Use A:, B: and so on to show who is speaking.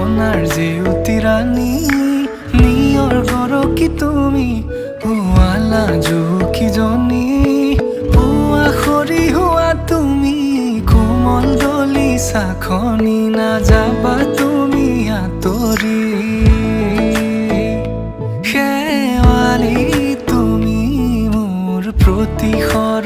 A: সোনাৰ জেউতি ৰাণী নিয়ৰ গৰকি তুমি পুৱালা জুকিজনী পুৱা খৰি হোৱা তুমি কোমল দলি চাখনি নাযাবা তুমি আঁতৰি শেৱালি তুমি মোৰ প্ৰতিশৰ